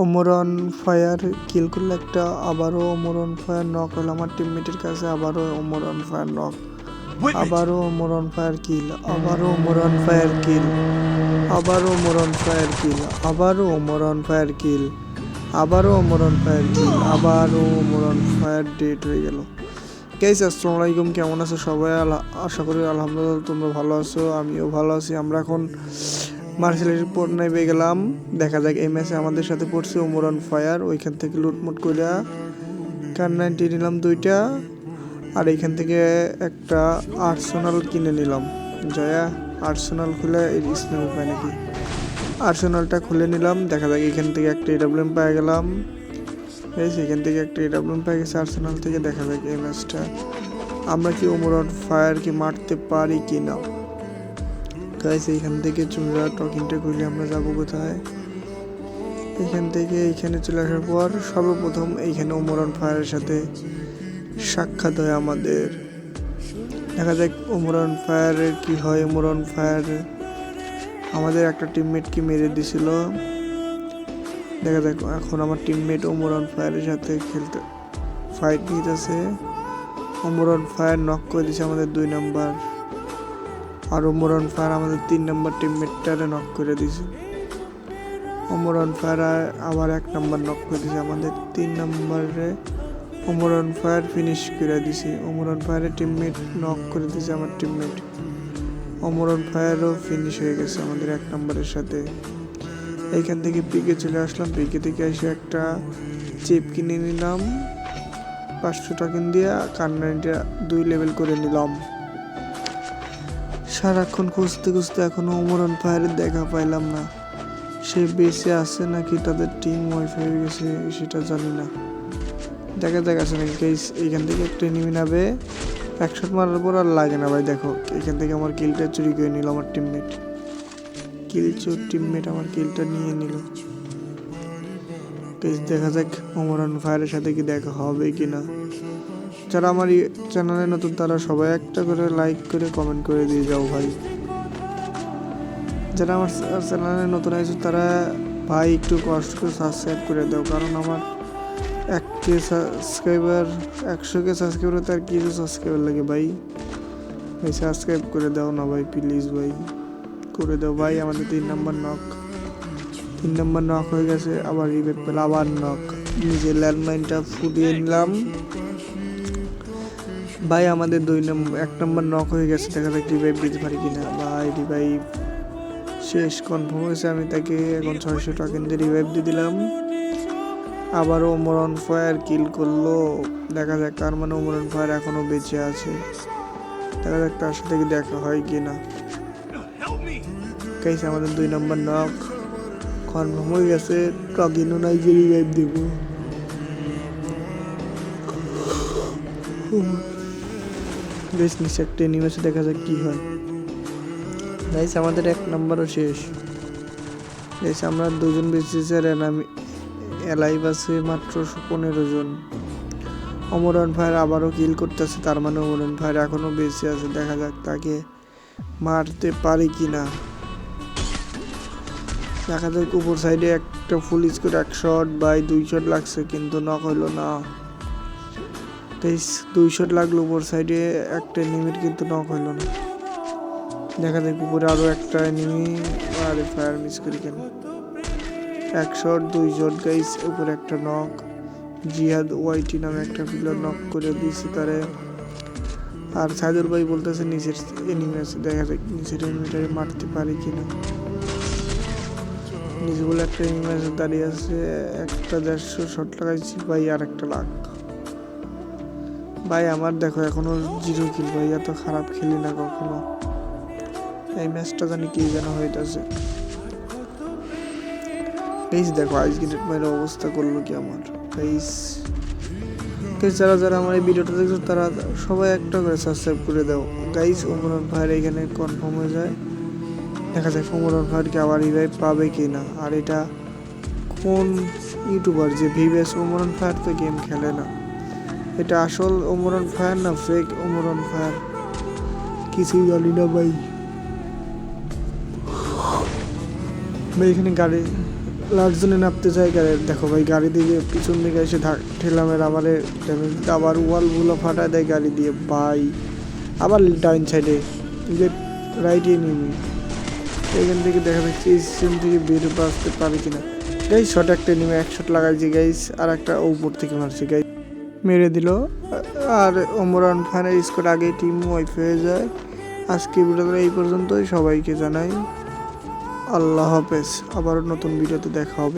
ওমরন fire কিল করলে একটা, আবারও ওমরন ফায়ার নক হলো আমার টিমমেটের কাছে, আবারও ওমরন ফায়ার নক, আবারও ওমরন ফায়ার কিল, আবারও ওমরন ফায়ার কিল, আবারও ওমরন ফায়ার কিল, আবারও ওমরন ফায়ার কিল, আবারও ওমরন ফায়ার কিল, আবারও ওমরন ফায়ার ডেট হয়ে গেল। গাইস আসসালামু আলাইকুম, কেমন আছো সবাই? আশা করি আলহামদুলিল্লাহ তোমরা ভালো আছো, আমিও ভালো আছি। আমরা এখন মার্শালের পর নেমে গেলাম। দেখা যাক এই ম্যাচে আমাদের সাথে পড়ছে ওমরন ফায়ার। ওইখান থেকে লুটমুট করে কার 90 নিলাম 2টা, আর এইখান থেকে একটা আর্সেনাল কিনে নিলাম। জয়া আর্সেনাল খুলে স্নেহ পায় নাকি, আর্সেনালটা খুলে নিলাম। দেখা যাক এখান থেকে একটা এডাব্লিউএম পেয়ে গেলাম। এখান থেকে একটা এডাব্লিউএম পেয়ে গেছে আর্সেনাল থেকে। দেখা যাক এই ম্যাচটা আমরা কি ওমরন ফায়ারকে মারতে পারি কি না। গাইস এইখান থেকে চুরা টকিংটা খুলে আমরা যাবো কোথায়? এখান থেকে এইখানে চলে আসার পর সর্বপ্রথম এইখানে ওমরন ফায়ারের সাথে সাক্ষাৎ হয় আমাদের। দেখা যাক ওমরন ফায়ারের কি হয়। ওমরন ফায়ার আমাদের একটা টিমমেটকে মেরে দিছিল। দেখা যাক এখন আমার টিমমেট ওমরন ফায়ারের সাথে খেলতে ফাইট নিতেছে। ওমরন ফায়ার নক করে দিছে আমাদের 2 নাম্বার, আর ওমরন ফায়ার আমাদের 3 নাম্বার টিমমেটটারে নক করে দিছে। ওমরন ফায়ার আবার 1 নাম্বার নক করে দিছে আমাদের 3 নাম্বারে। ওমরন ফায়ার ফিনিশ করে দিছে। ওমরন ফায়ারের টিমমেট নক করে দিছে আমার টিমমেট। ওমরন ফায়ারও ফিনিশ হয়ে গেছে আমাদের 1 নাম্বারের সাথে। এইখান থেকে পিকে চলে আসলাম। পিকে থেকে এসে একটা চিপ কিনে নিলাম 500 টোকেন দিয়ে, কান্নাইটা 2 লেভেল করে নিলাম। সারাক্ষণ খুঁজতে খুঁজতে এখনো ওমরন ফায়ারের দেখা পাইলাম না। সে বেঁচে আছে নাকি তাদের টিম ওয়াইফ হয়ে গেছে সেটা জানি না। দেখা যাক আছে নাকি। গাইস এইখান থেকে একটা এনিমি নাবে, 1 শট মারার পর আর লাগে না ভাই। দেখো এখান থেকে আমার কিলটা চুরি করে নিল আমার টিমমেট। টিমমেট আমার কিলটা নিয়ে নিল। গাইস দেখা যাক ওমরন ফায়ারের সাথে কি দেখা হবে কিনা। যারা আমার চ্যানেলে নতুন তারা সবাই একটা করে লাইক করে কমেন্ট করে দিয়ে যাও ভাই। যারা আমার চ্যানেলে নতুন আছে তারা ভাই একটু কষ্ট করে সাবস্ক্রাইব করে দাও, কারণ আমার 1K সাবস্ক্রাইবার 100K সাবস্ক্রাইবার তার কিছু সাবস্ক্রাইবার লাগে ভাই। ভাই সাবস্ক্রাইব করে দাও না ভাই, প্লিজ ভাই করে দাও ভাই। আমাদের 3 নাম্বার নক হয়ে গেছে। আবার রিভাইভ পেল, আবার নক। নিজে ল্যান্ডমাইনটা ফুটিয়ে নিলাম ভাই। আমাদের 1 নাম্বার নক হয়ে গেছে। দেখা যাক রিভাইভ দিতে পারি কিনা ভাই। রিভাইভ শেষ কনফার্ম হয়েছে। আমি তাকে এখন 600 টোকেন দিয়ে রিভাইভ দিয়ে দিলাম। আবারও ওমরন ফায়ার কিল করলো। দেখা যাক তার মানে ওমরন ফায়ার এখনো বেঁচে আছে। দেখা যাক তার সাথে কি দেখা হয় কিনা। গাইস আমাদের 2 নাম্বার নক কনফার্ম হয়ে গেছে। টকিনও নাই যে রিভাইভ দেব। বেশ নিচে একটা এনিমি আছে, দেখা যাক কি হয়। গাইস আমাদের 1 নাম্বারও শেষ। গাইস আমরা 2 জন বেঁচেছি আর এলাইভ আছে মাত্র 15 জন। ওমরন ফায়ার আবারও কিল করতেছে, তার মানে ওমরন ফায়ার এখনো বেঁচে আছে। দেখা যাক তাকে মারতে পারি কিনা। দেখা যাক উপর সাইডে একটা full score 1 shot by 2 shot লাগছে, কিন্তু নক হইলো না। 2 শট লাগলো উপর সাইডে একটা এনিমির, কিন্তু নক হইলো না। দেখা যাক উপরে আরো একটা এনিমি। আরে ফায়ার মিস করি কেন। 1 শট 2 শট গাইস। উপরে একটা নক। জিহাদ ওয়াইটি নামে একটা প্লেয়ার নক করে দিয়েছে তারে। আর সাইদুর ভাই বলতেছে নিচের এনিমি আছে। দেখা যাক নিচের এনিমিটারে মারতে পারি কিনা। নিচে বলে একটা এনিমি আছে দাঁড়িয়ে আছে। একটা 150 শট লাগাইছি ভাই, আর একটা লাগ ভাই। আমার দেখো এখনো 0 কিল ভাই। এত খারাপ খেলি না কখনো। এই ম্যাচটা জানি কি যেন হইতাছে। গাইস দেখো আইস গ্রেনেড মেরে অবস্থা করলো কি আমার। গাইস যারা আমার এই ভিডিওটা দেখছো তারা সবাই একটা করে সাবস্ক্রাইব করে দাও গাইস। ওমরন ফায়ার এখানে কনফার্ম হয়ে যায়। দেখা যাক ওমরন ফায়ারকে আবার রিভাইভ পাবে কিনা। আর এটা কোন ইউটিউবার যে ভিভিএস ওমরন ফায়ার তো গেম খেলে না। এটা আসল ওমরন ফায়ার না ফেক ওমরন ফায়ার কিছুই জানি না ভাই। এখানে গাড়ি লাস্ট জোনে নামতে চাই গাড়ি, দেখো ভাই গাড়ি দিয়ে পিছন দিকে এসে ঠেলামের আমারে ড্যামেজ, আবার ওয়ালগুলো ফাটায় দেয় গাড়ি দিয়ে ভাই। আবার ডাইন সাইডে যে রাইটে নিবি, এখান থেকে দেখা যাচ্ছে এই সিস্টেম থেকে বের আসতে পারি কিনা। গাইস শট একটা নিমে 1 শট লাগাইছি গাইস, আর একটা উপর থেকে মারছি গাইস, মেরে দিল। আর ওমরান খানের স্কোর আগে টিম ওয়াইপ হয়ে যায়। আজকে ভিডিওটা এই পর্যন্তই, সবাইকে জানাই আল্লাহ হাফেজ, আবারও নতুন ভিডিওতে দেখা হবে।